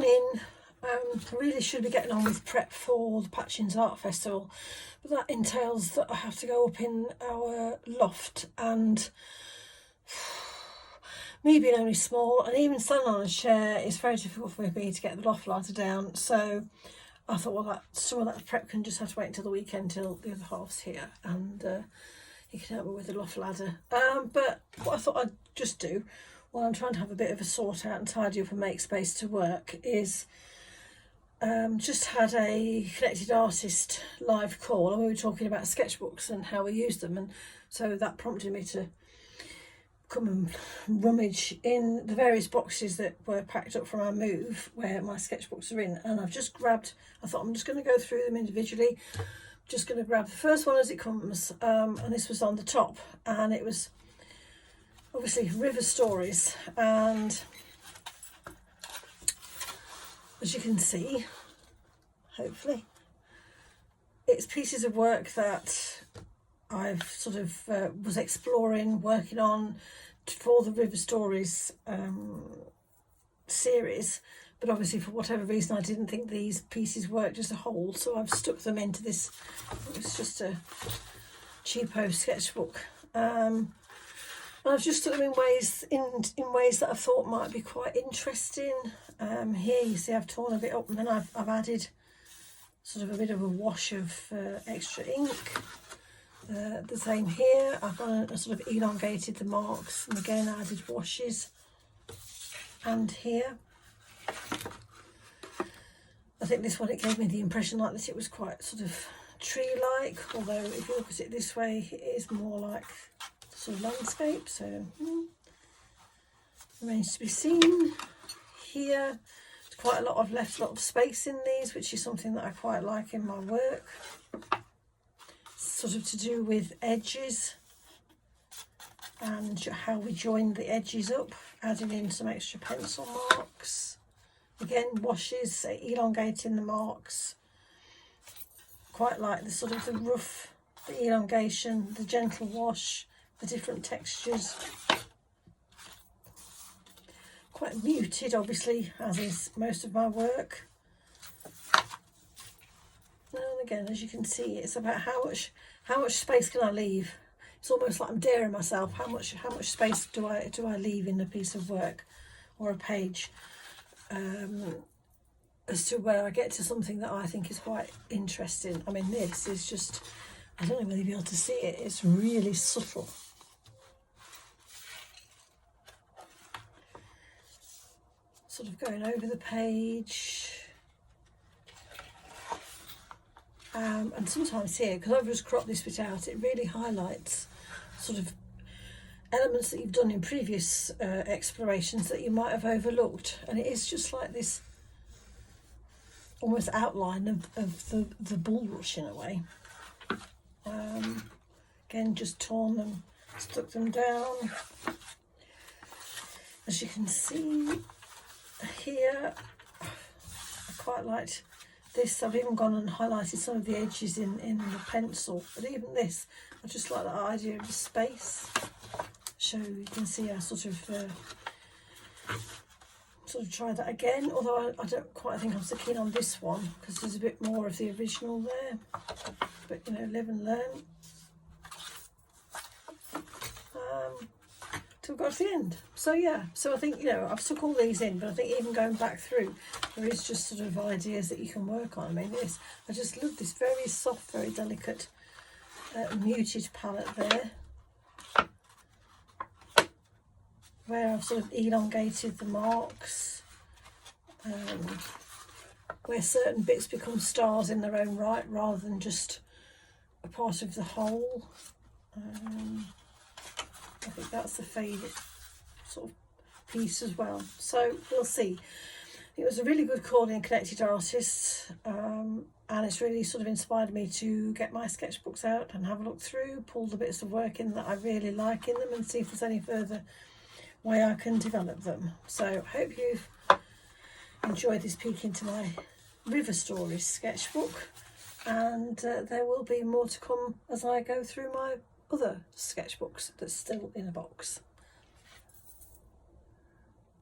morning. I really should be getting on with prep for the Patchings Art Festival, but that entails that I have to go up in our loft, and me being only small and even standing on a chair, it's very difficult for me to get the loft ladder down. So I thought, well, that some of that prep can just have to wait until the weekend till the other half's here, and he can help me with the loft ladder. But what I thought I'd just do while I'm trying to have a bit of a sort out and tidy up and make space to work is just had a Connected Artist live call, and we were talking about sketchbooks and how we use them, and so that prompted me to come and rummage in the various boxes that were packed up from our move where my sketchbooks are in, and I've just grabbed, I thought I'm just going to go through them individually, just going to grab the first one as it comes, and this was on the top, and it was obviously River Stories, and as you can see, hopefully, it's pieces of work that I've sort of was exploring, working on for the River Stories series, but obviously for whatever reason I didn't think these pieces worked as a whole, so I've stuck them into this. It's just a cheapo sketchbook. And I've just stuck them in ways that I thought might be quite interesting. Here you see I've torn a bit up, and then I've added sort of a bit of a wash of extra ink. The same here, I've gone and sort of elongated the marks, and again added washes. And here, I think this one, it gave me the impression like that it was quite sort of tree-like, although if you look at it this way, it is more like sort of landscape, so remains to be seen. Here, there's quite a lot, I've left a lot of space in these, which is something that I quite like in my work. Sort of to do with edges and how we join the edges up, adding in some extra pencil marks. Again, washes, elongating the marks. Quite like the sort of the rough, the elongation, the gentle wash, the different textures. Quite muted, obviously, as is most of my work. And again, as you can see, it's about how much space can I leave. It's almost like I'm daring myself. How much space do I leave in a piece of work or a page, as to where I get to something that I think is quite interesting. I mean, this is just, I don't know whether you'll be able to see it. It's really subtle. Sort of going over the page. And sometimes here, because I've just cropped this bit out, it really highlights sort of elements that you've done in previous explorations that you might have overlooked, and it is just like this almost outline of the bulrush in a way. Again, just torn them, stuck them down. As you can see here, I quite liked this. I've even gone and highlighted some of the edges in the pencil, but even this, I just like that idea of the space. So you can see I sort of try that again, although I don't quite think I'm so keen on this one because there's a bit more of the original there, but you know, live and learn. Till we got to the end. So yeah, so I think, you know, I've stuck all these in, but I think even going back through, there is just sort of ideas that you can work on. I mean, I just love this very soft, very delicate, muted palette there, where I've sort of elongated the marks, where certain bits become stars in their own right rather than just a part of the whole. I think that's the favourite sort of piece as well. So we'll see. It was a really good call in Connected Artists, and it's really sort of inspired me to get my sketchbooks out and have a look through, pull the bits of work in that I really like in them, and see if there's any further way I can develop them. So I hope you've enjoyed this peek into my River Stories sketchbook, and there will be more to come as I go through my other sketchbooks that's still in a box.